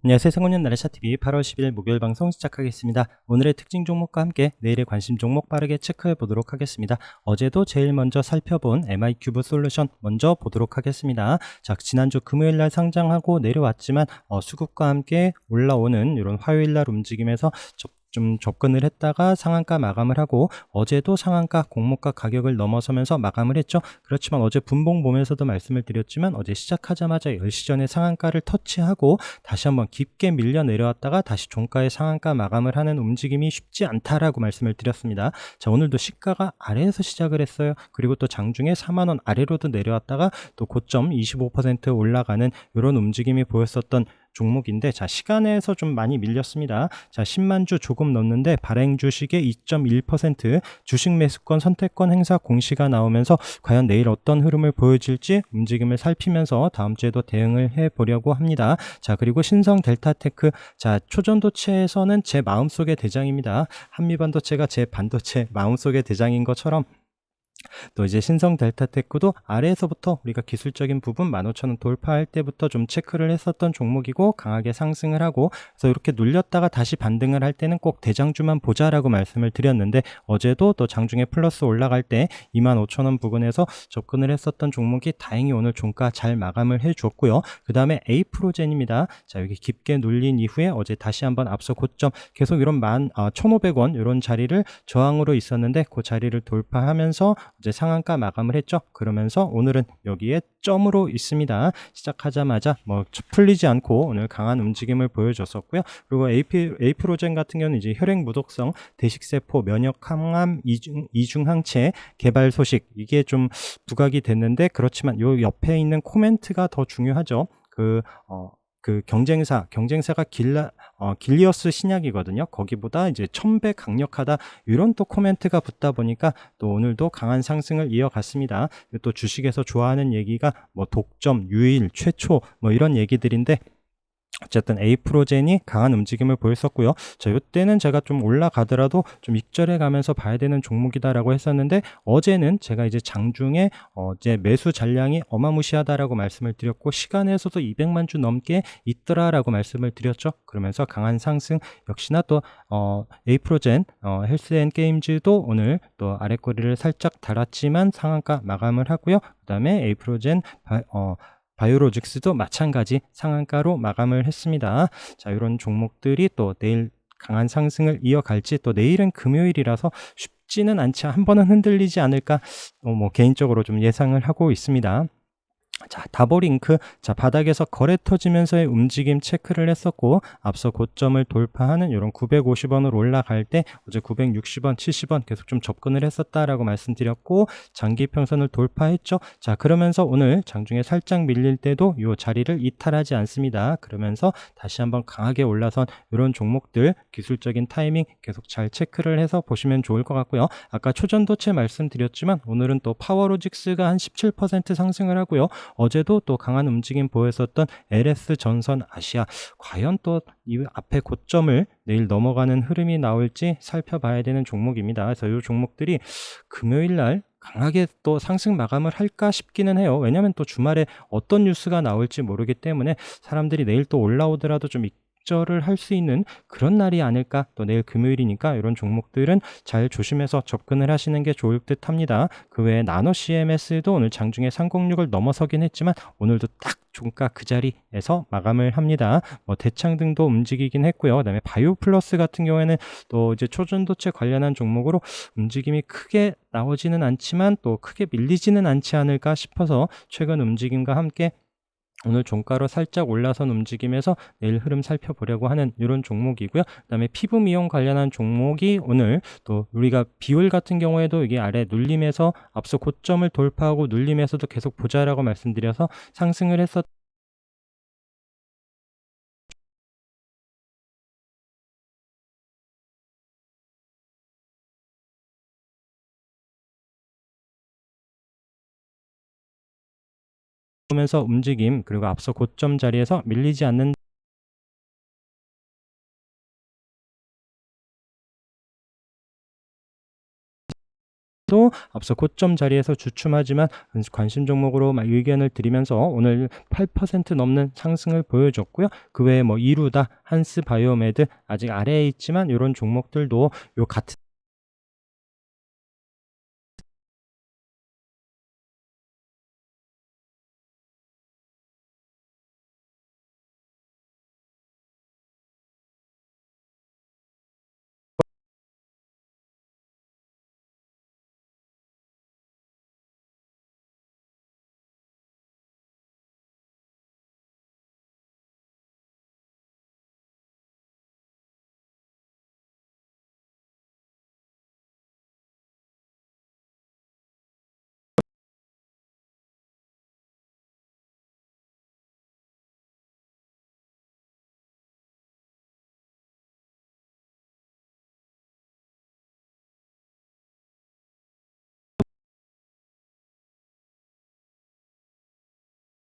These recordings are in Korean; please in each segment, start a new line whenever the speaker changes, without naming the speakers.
안녕하세요. 생활년 나래샤TV 8월 10일 목요일 방송 시작하겠습니다. 오늘의 특징 종목과 함께 내일의 관심 종목 빠르게 체크해 보도록 하겠습니다. 어제도 제일 먼저 살펴본 MI큐브 솔루션 먼저 보도록 하겠습니다. 자, 지난주 금요일날 상장하고 내려왔지만 수급과 함께 올라오는 이런 화요일날 움직임에서 좀 접근을 했다가 상한가 마감을 하고 어제도 상한가 공모가 가격을 넘어서면서 마감을 했죠. 그렇지만 어제 분봉 보면서도 말씀을 드렸지만 어제 시작하자마자 10시 전에 상한가를 터치하고 다시 한번 깊게 밀려 내려왔다가 다시 종가의 상한가 마감을 하는 움직임이 쉽지 않다라고 말씀을 드렸습니다. 자, 오늘도 시가가 아래에서 시작을 했어요. 그리고 또 장중에 4만원 아래로도 내려왔다가 또 고점 25% 올라가는 이런 움직임이 보였었던 종목인데, 자, 시간에서 좀 많이 밀렸습니다. 자, 10만 주 조금 넘는데 발행 주식의 2.1% 주식 매수권 선택권 행사 공시가 나오면서 과연 내일 어떤 흐름을 보여줄지 움직임을 살피면서 다음 주에도 대응을 해 보려고 합니다. 자, 그리고 신성 델타테크, 자, 초전도체에서는 제 마음속의 대장입니다. 한미반도체가 제 반도체 마음속의 대장인 것처럼 또 이제 신성 델타테크도 아래에서부터 우리가 기술적인 부분 15,000원 돌파할 때부터 좀 체크를 했었던 종목이고 강하게 상승을 하고, 그래서 이렇게 눌렸다가 다시 반등을 할 때는 꼭 대장주만 보자라고 말씀을 드렸는데 어제도 또 장중에 플러스 올라갈 때 25,000원 부근에서 접근을 했었던 종목이 다행히 오늘 종가 잘 마감을 해줬고요. 그 다음에 에이프로젠입니다. 자, 여기 깊게 눌린 이후에 어제 다시 한번 앞서 고점 계속 이런 1,500원 이런 자리를 저항으로 있었는데 그 자리를 돌파하면서 이제 상한가 마감을 했죠. 그러면서 오늘은 여기에 점으로 있습니다. 시작하자마자 풀리지 않고 오늘 강한 움직임을 보여줬었고요. 그리고 에이프로젠 같은 경우는 이제 혈액 무독성 대식세포 면역 항암 이중항체 개발 소식, 이게 좀 부각이 됐는데, 그렇지만 요 옆에 있는 코멘트가 더 중요하죠. 그 경쟁사가 길리어스 신약이거든요. 거기보다 이제 1000배 강력하다, 이런 또 코멘트가 붙다 보니까 또 오늘도 강한 상승을 이어갔습니다. 또 주식에서 좋아하는 얘기가 독점, 유일, 최초 이런 얘기들인데, 어쨌든 에이프로젠이 강한 움직임을 보였었고요. 자, 이때는 제가 좀 올라가더라도 좀 익절해 가면서 봐야 되는 종목이다라고 했었는데, 어제는 제가 이제 장중에 이제 매수 잔량이 어마무시하다라고 말씀을 드렸고 시간에서도 200만 주 넘게 있더라라고 말씀을 드렸죠. 그러면서 강한 상승, 역시나 또 에이프로젠 헬스앤게임즈도 오늘 또 아랫꼬리를 살짝 달았지만 상한가 마감을 하고요. 그 다음에 에이프로젠 바이오로직스도 마찬가지 상한가로 마감을 했습니다. 자, 이런 종목들이 또 내일 강한 상승을 이어갈지, 또 내일은 금요일이라서 쉽지는 않지, 한 번은 흔들리지 않을까 개인적으로 좀 예상을 하고 있습니다. 자, 다보링크, 자, 바닥에서 거래 터지면서의 움직임 체크를 했었고 앞서 고점을 돌파하는 이런 950원으로 올라갈 때 어제 960원, 70원 계속 좀 접근을 했었다라고 말씀드렸고 장기 평선을 돌파했죠. 자, 그러면서 오늘 장중에 살짝 밀릴 때도 이 자리를 이탈하지 않습니다. 그러면서 다시 한번 강하게 올라선 이런 종목들 기술적인 타이밍 계속 잘 체크를 해서 보시면 좋을 것 같고요. 아까 초전도체 말씀드렸지만 오늘은 또 파워로직스가 한 17% 상승을 하고요. 어제도 또 강한 움직임 보였었던 LS 전선 아시아, 과연 또 이 앞에 고점을 내일 넘어가는 흐름이 나올지 살펴봐야 되는 종목입니다. 그래서 이 종목들이 금요일 날 강하게 또 상승 마감을 할까 싶기는 해요. 왜냐하면 또 주말에 어떤 뉴스가 나올지 모르기 때문에 사람들이 내일 또 올라오더라도 좀 익절을 할 수 있는 그런 날이 아닐까. 또 내일 금요일이니까 이런 종목들은 잘 조심해서 접근을 하시는 게 좋을 듯 합니다. 그 외에 나노 CMS도 오늘 장중에 306을 넘어서긴 했지만 오늘도 딱 종가 그 자리에서 마감을 합니다. 대창 등도 움직이긴 했고요. 그다음에 바이오플러스 같은 경우에는 또 이제 초전도체 관련한 종목으로 움직임이 크게 나오지는 않지만 또 크게 밀리지는 않지 않을까 싶어서 최근 움직임과 함께 오늘 종가로 살짝 올라선 움직임에서 내일 흐름 살펴보려고 하는 이런 종목이고요. 그다음에 피부 미용 관련한 종목이 오늘 또 우리가 비올 같은 경우에도 이게 아래 눌림에서 앞서 고점을 돌파하고 눌림에서도 계속 보자라고 말씀드려서 상승을 했었 면서 움직임, 그리고 앞서 고점 자리에서 밀리지 않는 또 앞서 고점 자리에서 주춤하지만 관심 종목으로 막 의견을 드리면서 오늘 8% 넘는 상승을 보여줬고요. 그 외에 뭐 이루다, 한스 바이오메드 아직 아래에 있지만 이런 종목들도 요 같은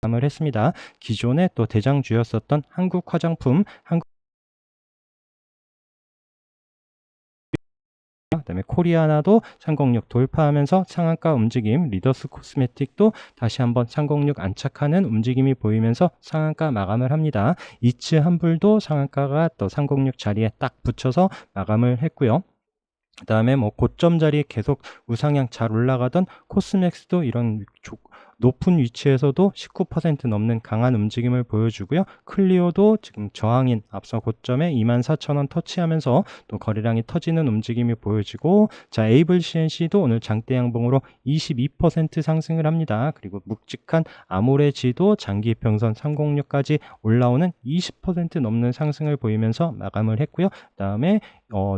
을 했습니다. 기존에 또 대장주였었던 한국 화장품, 그다음에 코리아나도 306 돌파하면서 상한가 움직임, 리더스 코스메틱도 다시 한번 306 안착하는 움직임이 보이면서 상한가 마감을 합니다. 이츠 한불도 상한가가 또 306 자리에 딱 붙여서 마감을 했고요. 그 다음에 뭐 고점 자리에 계속 우상향 잘 올라가던 코스맥스도 이런 높은 위치에서도 19% 넘는 강한 움직임을 보여주고요. 클리오도 지금 저항인 앞서 고점에 24,000원 터치하면서 또 거래량이 터지는 움직임이 보여지고, 자 에이블 CNC도 오늘 장대 양봉으로 22% 상승을 합니다. 그리고 묵직한 아모레지도 장기 이평선 306까지 올라오는 20% 넘는 상승을 보이면서 마감을 했고요. 그다음에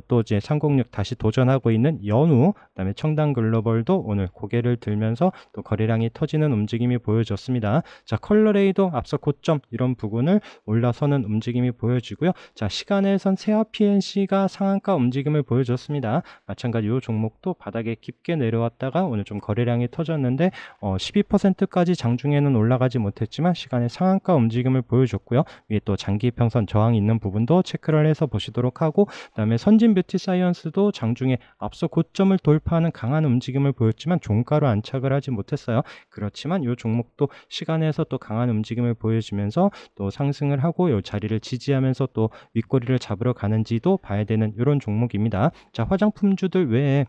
또 이제 306 다시 도전하고 있는 연우, 그다음에 청담 글로벌도 오늘 고개를 들면서 또 거래량이 터지는 움직임이 보여졌습니다. 자 컬러레이도 앞서 고점 이런 부분을 올라서는 움직임이 보여지고요. 자 시간에선 세아 PNC가 상한가 움직임을 보여줬습니다. 마찬가지 이 종목도 바닥에 깊게 내려왔다가 오늘 좀 거래량이 터졌는데 12%까지 장중에는 올라가지 못했지만 시간에 상한가 움직임을 보여줬고요. 위에 또 장기 평선 저항이 있는 부분도 체크를 해서 보시도록 하고, 그다음에 선진 뷰티 사이언스도 장중에 앞서 고점을 돌파하는 강한 움직임을 보였지만 종가로 안착을 하지 못했어요. 그렇지만 이 종목도 시간에서 또 강한 움직임을 보여주면서 또 상승을 하고 이 자리를 지지하면서 또 윗꼬리를 잡으러 가는지도 봐야 되는 이런 종목입니다. 자 화장품주들 외에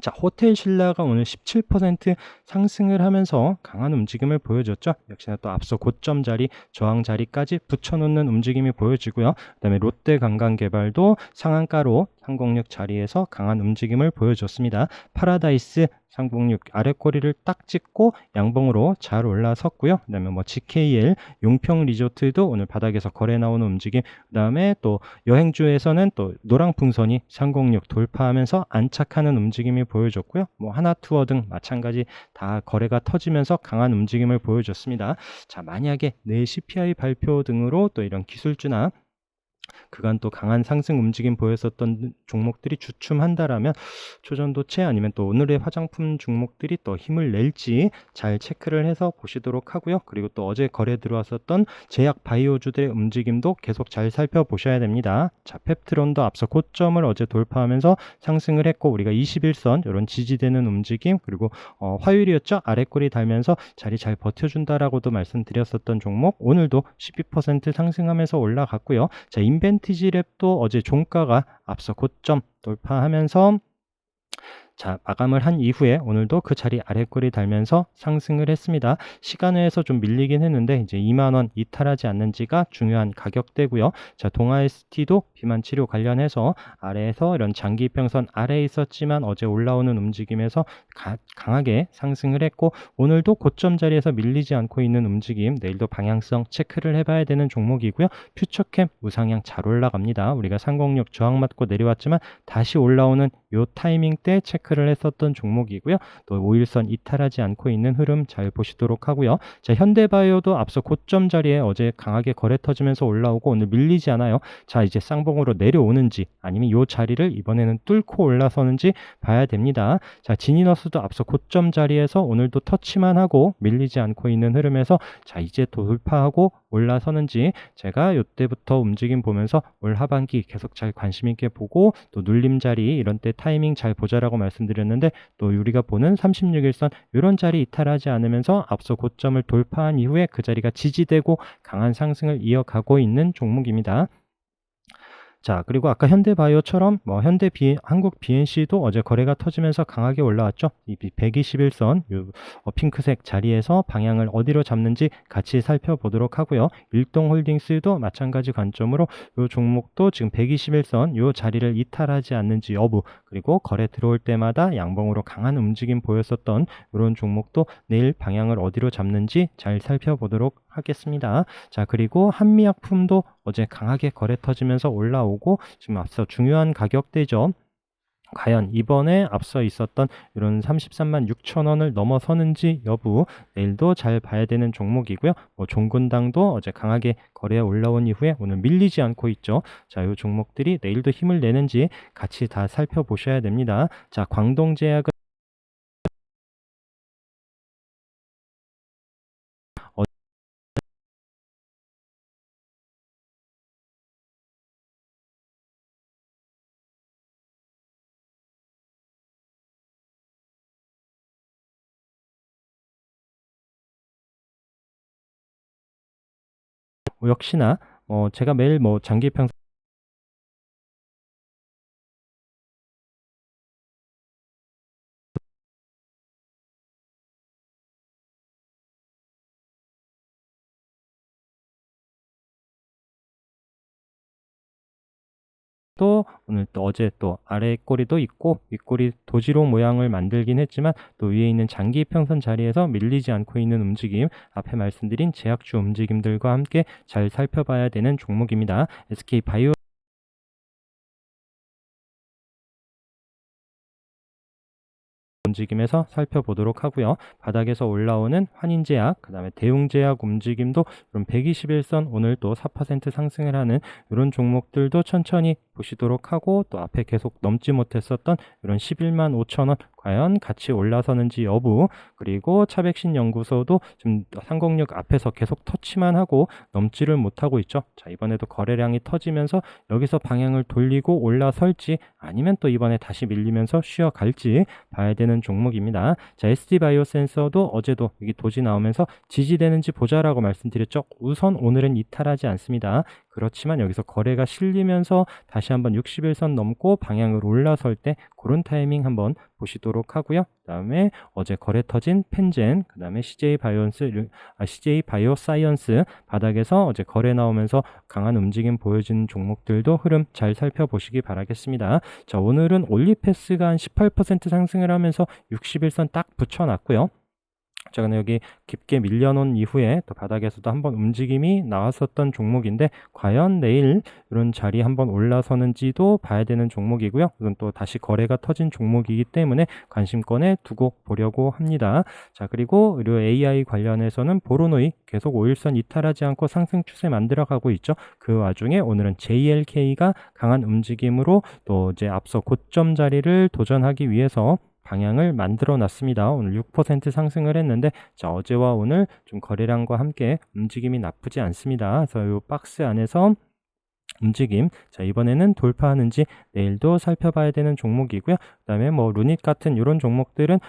자 호텔 신라가 오늘 17% 상승을 하면서 강한 움직임을 보여줬죠. 역시나 또 앞서 고점 자리, 저항 자리까지 붙여놓는 움직임이 보여지고요. 그 다음에 롯데관광개발도 상한가로 306 자리에서 강한 움직임을 보여줬습니다. 파라다이스 306 아래꼬리를 딱 찍고 양봉으로 잘 올라섰고요. 그 다음에 뭐 GKL 용평 리조트도 오늘 바닥에서 거래 나오는 움직임, 그 다음에 또 여행주에서는 또 노랑풍선이 306 돌파하면서 안착하는 움직임이 보여줬고요. 뭐 하나투어 등 마찬가지 다 거래가 터지면서 강한 움직임을 보여줬습니다. 자 만약에 내일 CPI 발표 등으로 또 이런 기술주나 그간 또 강한 상승 움직임 보였었던 종목들이 주춤한다라면 초전도체 아니면 또 오늘의 화장품 종목들이 또 힘을 낼지 잘 체크를 해서 보시도록 하고요. 그리고 또 어제 거래 들어왔었던 제약 바이오주들의 움직임도 계속 잘 살펴보셔야 됩니다. 자 펩트론도 앞서 고점을 어제 돌파하면서 상승을 했고, 우리가 21선 이런 지지되는 움직임, 그리고 화요일이었죠. 아래꼬리 달면서 자리 잘 버텨준다라고도 말씀드렸었던 종목 오늘도 12% 상승하면서 올라갔고요. 자 인벤티지랩도 어제 종가가 앞서 고점 돌파하면서 자 마감을 한 이후에 오늘도 그 자리 아래꼬리 달면서 상승을 했습니다. 시간외에서 좀 밀리긴 했는데 이제 2만원 이탈하지 않는지가 중요한 가격대고요. 자 동아ST도 비만 치료 관련해서 아래에서 이런 장기 이평선 아래에 있었지만 어제 올라오는 움직임에서 강하게 상승을 했고, 오늘도 고점 자리에서 밀리지 않고 있는 움직임, 내일도 방향성 체크를 해봐야 되는 종목이고요. 퓨처캠 우상향 잘 올라갑니다. 우리가 306 저항 맞고 내려왔지만 다시 올라오는 요 타이밍 때 체크를 했었던 종목이고요. 또 5일선 이탈하지 않고 있는 흐름 잘 보시도록 하고요. 자 현대바이오도 앞서 고점 자리에 어제 강하게 거래 터지면서 올라오고 오늘 밀리지 않아요. 자 이제 쌍봉으로 내려오는지 아니면 요 자리를 이번에는 뚫고 올라서는지 봐야 됩니다. 자 지니너스도 앞서 고점 자리에서 오늘도 터치만 하고 밀리지 않고 있는 흐름에서 자 이제 돌파하고 올라서는지 제가 이때부터 움직임 보면서 올 하반기 계속 잘 관심 있게 보고 또 눌림 자리 이런 때 타이밍 잘 보자라고 말씀드렸는데 또 우리가 보는 36일선 이런 자리 이탈하지 않으면서 앞서 고점을 돌파한 이후에 그 자리가 지지되고 강한 상승을 이어가고 있는 종목입니다. 자, 그리고 아까 현대바이오처럼 한국 BNC도 어제 거래가 터지면서 강하게 올라왔죠. 이 121선 핑크색 자리에서 방향을 어디로 잡는지 같이 살펴보도록 하고요. 일동홀딩스도 마찬가지 관점으로 이 종목도 지금 121선 이 자리를 이탈하지 않는지 여부, 그리고 거래 들어올 때마다 양봉으로 강한 움직임 보였었던 이런 종목도 내일 방향을 어디로 잡는지 잘 살펴보도록 하겠습니다. 자, 그리고 한미약품도 어제 강하게 거래 터지면서 올라오고 지금 앞서 중요한 가격대죠. 과연 이번에 앞서 있었던 이런 33만 6천 원을 넘어서는지 여부 내일도 잘 봐야 되는 종목이고요. 종근당도 어제 강하게 거래에 올라온 이후에 오늘 밀리지 않고 있죠. 자, 이 종목들이 내일도 힘을 내는지 같이 다 살펴보셔야 됩니다. 자, 광동제약은 역시나 제가 매일 장기평 또 오늘 또 어제 또 아래 꼬리도 있고 윗꼬리 도지록 모양을 만들긴 했지만 또 위에 있는 장기 평선 자리에서 밀리지 않고 있는 움직임, 앞에 말씀드린 제약주 움직임들과 함께 잘 살펴봐야 되는 종목입니다. SK바이오 움직임에서 살펴보도록 하고요. 바닥에서 올라오는 환인제약, 그 다음에 대웅제약 움직임도 이런 121선 오늘 또 4% 상승을 하는 이런 종목들도 천천히 보시도록 하고, 또 앞에 계속 넘지 못했었던 이런 11만 5천 원 과연 같이 올라서는지 여부, 그리고 차백신 연구소도 지금 306 앞에서 계속 터치만 하고 넘지를 못하고 있죠. 자, 이번에도 거래량이 터지면서 여기서 방향을 돌리고 올라설지 아니면 또 이번에 다시 밀리면서 쉬어갈지 봐야 되는 종목입니다. 자, SD바이오센서도 어제도 여기 도지 나오면서 지지되는지 보자라고 말씀드렸죠. 우선 오늘은 이탈하지 않습니다. 그렇지만 여기서 거래가 실리면서 다시 한번 60일선 넘고 방향을 올라설 때 그런 타이밍 한번 보시도록 하고요. 그 다음에 어제 거래 터진 펜젠, 그 다음에 CJ 바이오사이언스 바닥에서 어제 거래 나오면서 강한 움직임 보여지는 종목들도 흐름 잘 살펴보시기 바라겠습니다. 자, 오늘은 올리패스가 한 18% 상승을 하면서 60일선 딱 붙여놨고요. 자, 근데 여기 깊게 밀려놓은 이후에 또 바닥에서도 한번 움직임이 나왔었던 종목인데 과연 내일 이런 자리 한번 올라서는지도 봐야 되는 종목이고요. 이건 또 다시 거래가 터진 종목이기 때문에 관심권에 두고 보려고 합니다. 자, 그리고 의료 AI 관련해서는 보로노이 계속 5일선 이탈하지 않고 상승 추세 만들어가고 있죠. 그 와중에 오늘은 JLK가 강한 움직임으로 또 이제 앞서 고점 자리를 도전하기 위해서 방향을 만들어 놨습니다. 오늘 6% 상승을 했는데, 자, 어제와 오늘 좀 거래량과 함께 움직임이 나쁘지 않습니다. 그래서 이 박스 안에서 움직임, 자, 이번에는 돌파하는지 내일도 살펴봐야 되는 종목이고요. 그 다음에 루닛 같은 이런 종목들은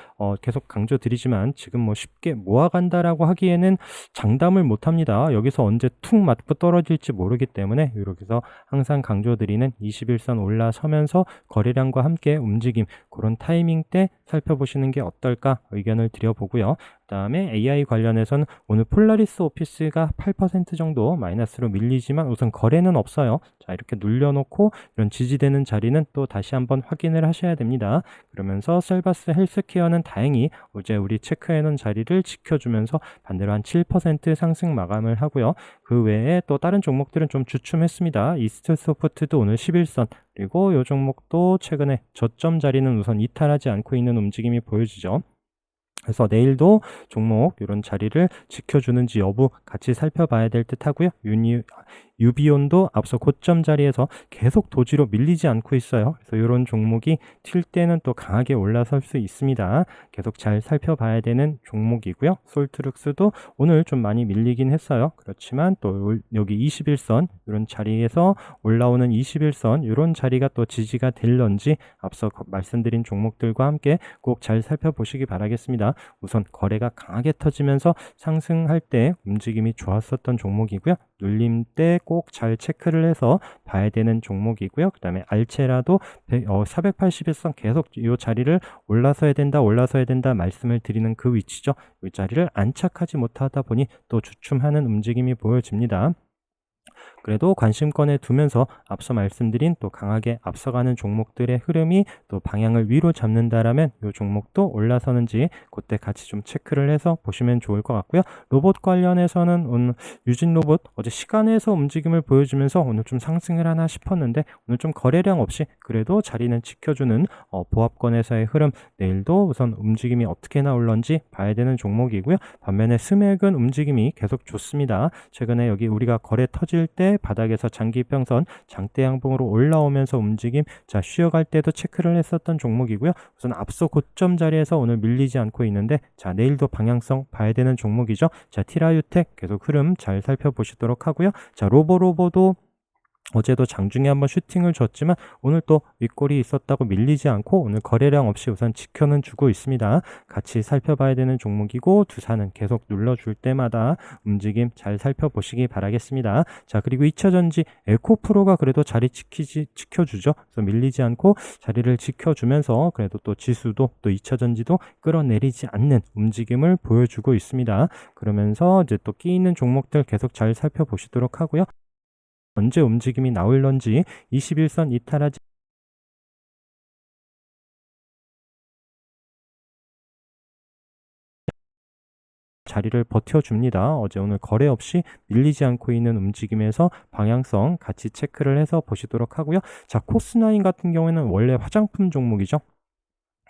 계속 강조드리지만 지금 쉽게 모아간다라고 하기에는 장담을 못합니다. 여기서 언제 툭 맞고 떨어질지 모르기 때문에 이렇게 해서 항상 강조드리는 21선 올라서면서 거래량과 함께 움직임, 그런 타이밍 때 살펴보시는 게 어떨까 의견을 드려보고요. 그 다음에 AI 관련해서는 오늘 폴라리스 오피스가 8% 정도 마이너스로 밀리지만 우선 거래는 없어요. 자, 이렇게 눌려놓고 이런 지지되는 자리는 또 다시 한번 확인을 하셔야 됩니다. 그러면서 셀바스 헬스케어는 다행히 어제 우리 체크해놓은 자리를 지켜주면서 반대로 한 7% 상승 마감을 하고요. 그 외에 또 다른 종목들은 좀 주춤했습니다. 이스트소프트도 오늘 11선, 그리고 이 종목도 최근에 저점 자리는 우선 이탈하지 않고 있는 움직임이 보여지죠. 그래서 내일도 종목 이런 자리를 지켜주는지 여부 같이 살펴봐야 될 듯 하고요. 유비온도 앞서 고점 자리에서 계속 도지로 밀리지 않고 있어요. 그래서 이런 종목이 튈 때는 또 강하게 올라설 수 있습니다. 계속 잘 살펴봐야 되는 종목이고요. 솔트룩스도 오늘 좀 많이 밀리긴 했어요. 그렇지만 또 여기 21선 이런 자리에서 올라오는 21선 이런 자리가 또 지지가 될런지 앞서 말씀드린 종목들과 함께 꼭 잘 살펴보시기 바라겠습니다. 우선 거래가 강하게 터지면서 상승할 때 움직임이 좋았었던 종목이고요. 눌림 때 꼭 잘 체크를 해서 봐야 되는 종목이고요. 그 다음에 알체라도 481선 계속 이 자리를 올라서야 된다 말씀을 드리는 그 위치죠. 이 자리를 안착하지 못하다 보니 또 주춤하는 움직임이 보여집니다. 그래도 관심권에 두면서 앞서 말씀드린 또 강하게 앞서가는 종목들의 흐름이 또 방향을 위로 잡는다라면 이 종목도 올라서는지 그때 같이 좀 체크를 해서 보시면 좋을 것 같고요. 로봇 관련해서는 오늘 유진 로봇 어제 시간에서 움직임을 보여주면서 오늘 좀 상승을 하나 싶었는데 오늘 좀 거래량 없이 그래도 자리는 지켜주는 보합권에서의 흐름, 내일도 우선 움직임이 어떻게 나올런지 봐야 되는 종목이고요. 반면에 스맥은 움직임이 계속 좋습니다. 최근에 여기 우리가 거래 터질 때 바닥에서 장기 평선 장대 양봉으로 올라오면서 움직임, 자 쉬어갈 때도 체크를 했었던 종목이고요. 우선 앞서 고점 자리에서 오늘 밀리지 않고 있는데, 자 내일도 방향성 봐야 되는 종목이죠. 자 티라유텍 계속 흐름 잘 살펴보시도록 하고요. 자 로보도 어제도 장중에 한번 슈팅을 줬지만 오늘 또 윗골이 있었다고 밀리지 않고 오늘 거래량 없이 우선 지켜는 주고 있습니다. 같이 살펴봐야 되는 종목이고 두산은 계속 눌러줄 때마다 움직임 잘 살펴보시기 바라겠습니다. 자 그리고 2차전지 에코프로가 그래도 자리 지켜주죠. 그래서 밀리지 않고 자리를 지켜주면서 그래도 또 지수도 또 2차전지도 끌어내리지 않는 움직임을 보여주고 있습니다. 그러면서 이제 또 끼 있는 종목들 계속 잘 살펴보시도록 하고요. 언제 움직임이 나올런지 21선 이탈하지 자리를 버텨줍니다. 어제 오늘 거래 없이 밀리지 않고 있는 움직임에서 방향성 같이 체크를 해서 보시도록 하고요. 자 코스나인 같은 경우에는 원래 화장품 종목이죠.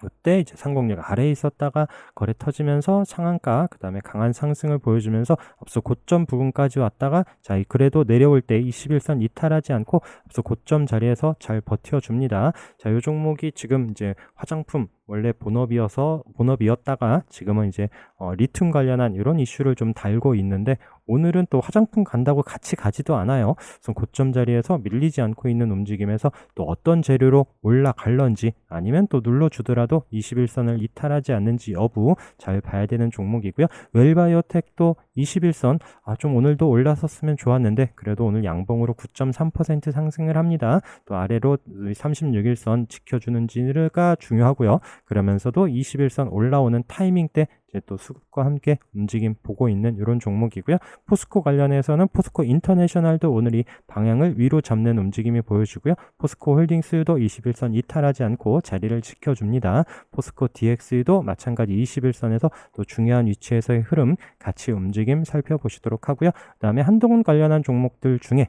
그때 이제 상공력 아래에 있었다가 거래 터지면서 상한가 그다음에 강한 상승을 보여주면서 앞서 고점 부근까지 왔다가 자 그래도 내려올 때 21선 이탈하지 않고 앞서 고점 자리에서 잘 버텨줍니다. 자 이 종목이 지금 이제 화장품 원래 본업이었다가 지금은 이제 리튬 관련한 이런 이슈를 좀 달고 있는데 오늘은 또 화장품 간다고 같이 가지도 않아요. 그래서 고점 자리에서 밀리지 않고 있는 움직임에서 또 어떤 재료로 올라갈런지 아니면 또 눌러주더라도 21선을 이탈하지 않는지 여부 잘 봐야 되는 종목이고요. 웰바이오텍도 21선 좀 오늘도 올라섰으면 좋았는데 그래도 오늘 양봉으로 9.3% 상승을 합니다. 또 아래로 36일선 지켜주는지가 중요하고요. 그러면서도 21선 올라오는 타이밍 때 이제 또 수급과 함께 움직임 보고 있는 이런 종목이고요. 포스코 관련해서는 포스코 인터내셔널도 오늘이 방향을 위로 잡는 움직임이 보여주고요. 포스코 홀딩스도 21선 이탈하지 않고 자리를 지켜줍니다. 포스코 DX도 마찬가지 21선에서 또 중요한 위치에서의 흐름 같이 움직임 살펴보시도록 하고요. 그 다음에 한동훈 관련한 종목들 중에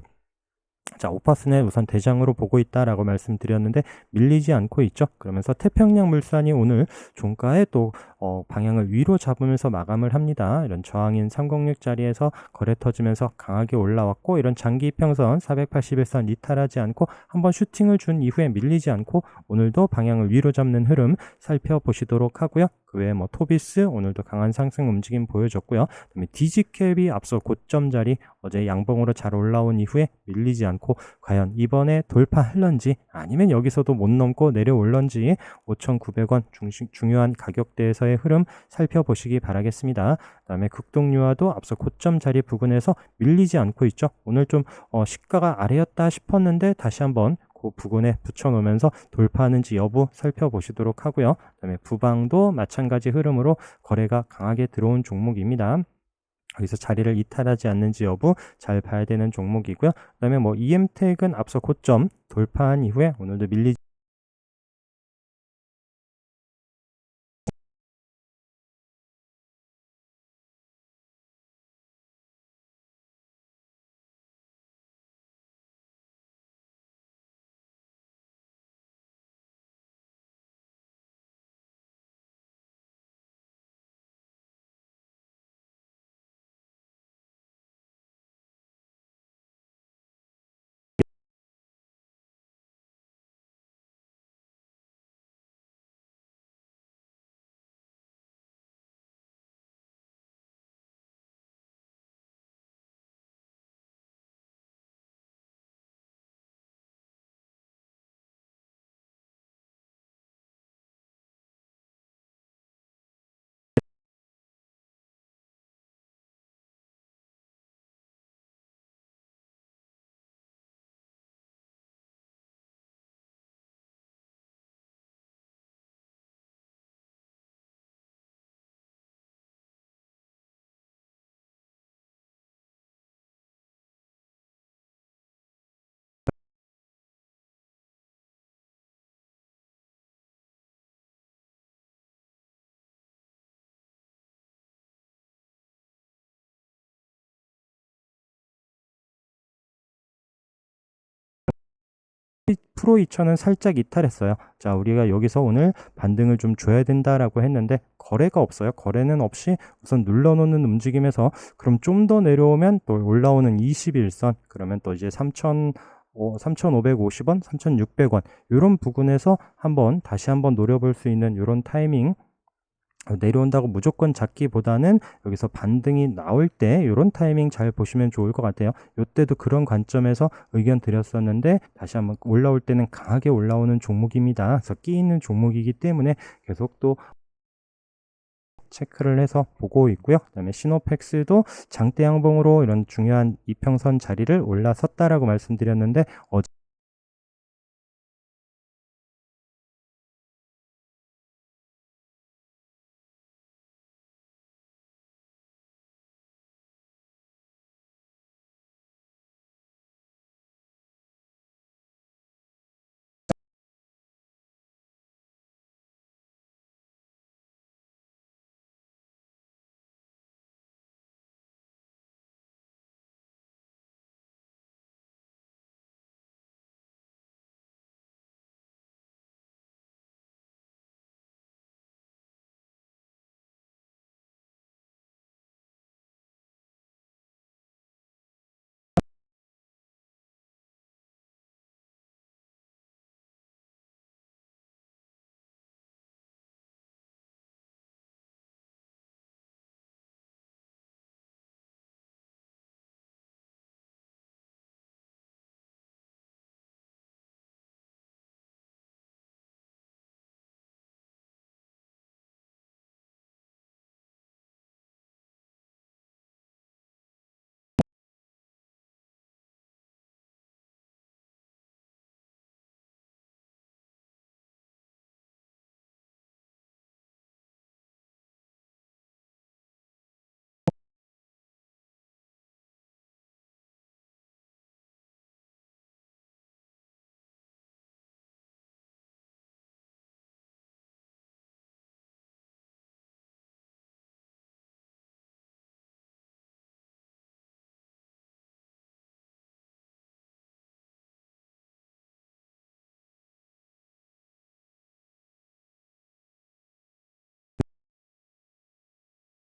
자, 오파스는 우선 대장으로 보고 있다라고 말씀드렸는데 밀리지 않고 있죠. 그러면서 태평양 물산이 오늘 종가에 또 방향을 위로 잡으면서 마감을 합니다. 이런 저항인 306 자리에서 거래 터지면서 강하게 올라왔고 이런 장기 평선 481선 이탈하지 않고 한번 슈팅을 준 이후에 밀리지 않고 오늘도 방향을 위로 잡는 흐름 살펴보시도록 하고요. 그 외에 뭐 토비스 오늘도 강한 상승 움직임 보여줬고요. 그다음에 디지캡이 앞서 고점 자리 어제 양봉으로 잘 올라온 이후에 밀리지 않고 과연 이번에 돌파할런지 아니면 여기서도 못 넘고 내려올런지 5,900원 중요한 가격대에서의 흐름 살펴보시기 바라겠습니다. 그다음에 극동유화도 앞서 고점 자리 부근에서 밀리지 않고 있죠. 오늘 좀 시가가 아래였다 싶었는데 다시 한번 그 부근에 붙여놓으면서 돌파하는지 여부 살펴보시도록 하고요. 그다음에 부방도 마찬가지 흐름으로 거래가 강하게 들어온 종목입니다. 여기서 자리를 이탈하지 않는지 여부 잘 봐야 되는 종목이고요. 그다음에 뭐 EM텍은 앞서 고점 돌파한 이후에 오늘도 밀리지 프로 2000은 살짝 이탈했어요. 자, 우리가 여기서 오늘 반등을 좀 줘야 된다라고 했는데 거래가 없어요. 거래는 없이 우선 눌러놓는 움직임에서 그럼 좀 더 내려오면 또 올라오는 21선 그러면 또 이제 3,550원, 3,600원 이런 부분에서 다시 한번 노려볼 수 있는 이런 타이밍 내려온다고 무조건 잡기보다는 여기서 반등이 나올 때 이런 타이밍 잘 보시면 좋을 것 같아요. 이때도 그런 관점에서 의견 드렸었는데 다시 한번 올라올 때는 강하게 올라오는 종목입니다. 그래서 끼 있는 종목이기 때문에 계속 또 체크를 해서 보고 있고요. 그다음에 시노팩스도 장대 양봉으로 이런 중요한 이평선 자리를 올라섰다라고 말씀드렸는데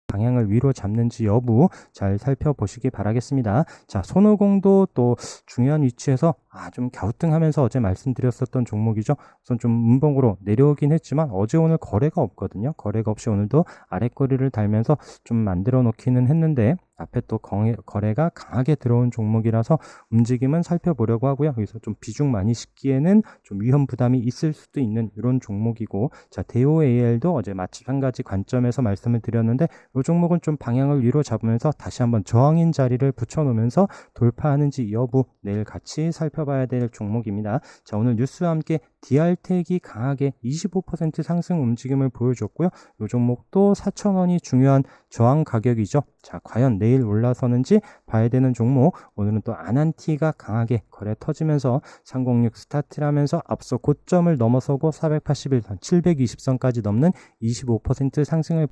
방향을 위로 잡는지 여부 잘 살펴보시기 바라겠습니다. 자, 손오공도 또 중요한 위치에서 좀 갸우뚱하면서 어제 말씀드렸었던 종목이죠. 우선 좀 음봉으로 내려오긴 했지만 어제 오늘 거래가 없거든요. 거래가 없이 오늘도 아랫거리를 달면서 좀 만들어 놓기는 했는데 앞에 또 거래가 강하게 들어온 종목이라서 움직임은 살펴보려고 하고요. 여기서 좀 비중 많이 싣기에는 좀 위험 부담이 있을 수도 있는 이런 종목이고, 자, 대우AL도 어제 마찬가지 관점에서 말씀을 드렸는데 이 종목은 좀 방향을 위로 잡으면서 다시 한번 저항인 자리를 붙여놓으면서 돌파하는지 여부 내일 같이 살펴봐야 될 종목입니다. 자, 오늘 뉴스와 함께 DR텍이 강하게 25% 상승 움직임을 보여줬고요. 이 종목도 4,000원이 중요한 저항 가격이죠. 자, 과연 내일 올라서는지 봐야 되는 종목. 오늘은 또 아난티가 강하게 거래 터지면서 306 스타트를 하면서 앞서 고점을 넘어서고 481선, 720선까지 넘는 25% 상승을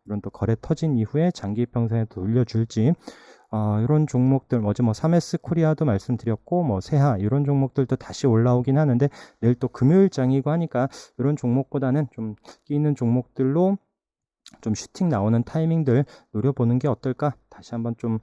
이런 또 거래 터진 이후에 장기 이평선에 돌려줄지, 이런 종목들 어제 뭐 3S 코리아도 말씀드렸고 뭐 세하 이런 종목들도 다시 올라오긴 하는데 내일 또 금요일장이고 하니까 이런 종목보다는 좀 끼는 종목들로 좀 슈팅 나오는 타이밍들 노려보는 게 어떨까? 다시 한번 좀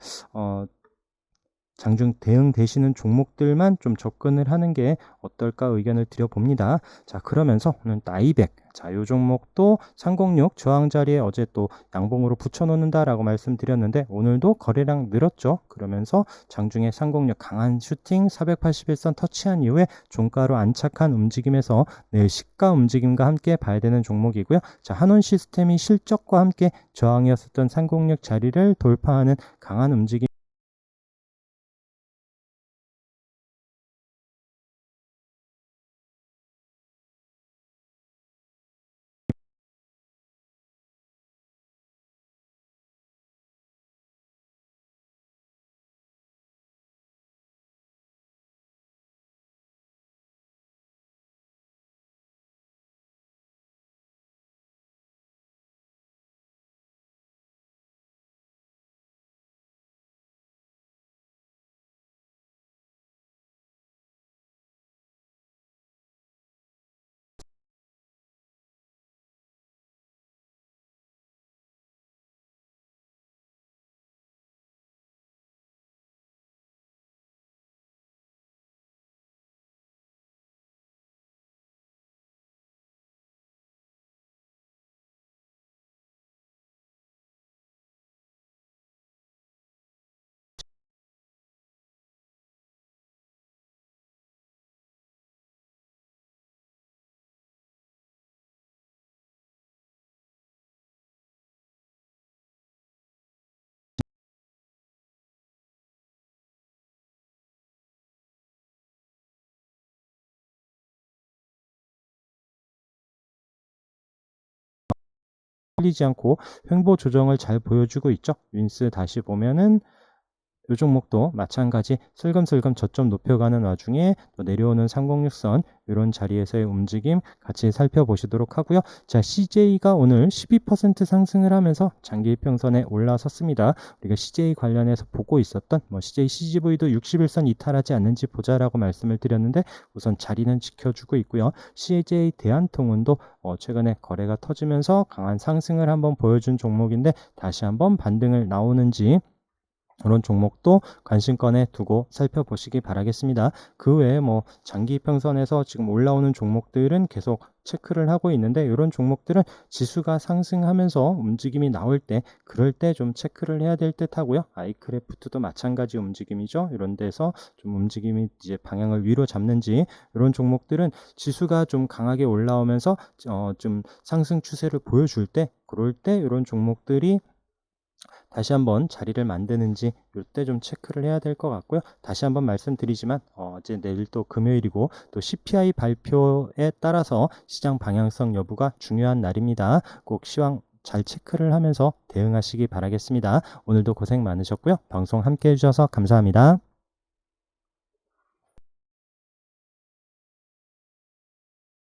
장중 대응되시는 종목들만 좀 접근을 하는 게 어떨까 의견을 드려봅니다. 자, 그러면서 오늘 나이백, 자, 이 종목도 306 저항 자리에 어제 또 양봉으로 붙여놓는다라고 말씀드렸는데 오늘도 거래량 늘었죠. 그러면서 장중에 306 강한 슈팅 481선 터치한 이후에 종가로 안착한 움직임에서 내일 시가 움직임과 함께 봐야 되는 종목이고요. 자, 한원 시스템이 실적과 함께 저항이었었던 306 자리를 돌파하는 강한 움직임 풀리지 않고 횡보 조정을 잘 보여주고 있죠. 윈스 다시 보면은 이 종목도 마찬가지 슬금슬금 저점 높여가는 와중에 또 내려오는 306선 이런 자리에서의 움직임 같이 살펴보시도록 하고요. 자, CJ가 오늘 12% 상승을 하면서 장기 이평선에 올라섰습니다. 우리가 CJ 관련해서 보고 있었던 CJ CGV도 61선 이탈하지 않는지 보자라고 말씀을 드렸는데 우선 자리는 지켜주고 있고요. CJ 대한통운도 최근에 거래가 터지면서 강한 상승을 한번 보여준 종목인데 다시 한번 반등을 나오는지 이런 종목도 관심권에 두고 살펴보시기 바라겠습니다. 그 외에 장기 이평선에서 지금 올라오는 종목들은 계속 체크를 하고 있는데 이런 종목들은 지수가 상승하면서 움직임이 나올 때 그럴 때 좀 체크를 해야 될 듯 하고요. 아이크래프트도 마찬가지 움직임이죠. 이런 데서 좀 움직임이 이제 방향을 위로 잡는지 이런 종목들은 지수가 좀 강하게 올라오면서 좀 상승 추세를 보여줄 때 그럴 때 이런 종목들이 다시 한번 자리를 만드는지 이때 좀 체크를 해야 될 것 같고요. 다시 한번 말씀드리지만 어제 내일 또 금요일이고 또 CPI 발표에 따라서 시장 방향성 여부가 중요한 날입니다. 꼭 시황 잘 체크를 하면서 대응하시기 바라겠습니다. 오늘도 고생 많으셨고요. 방송 함께 해주셔서 감사합니다.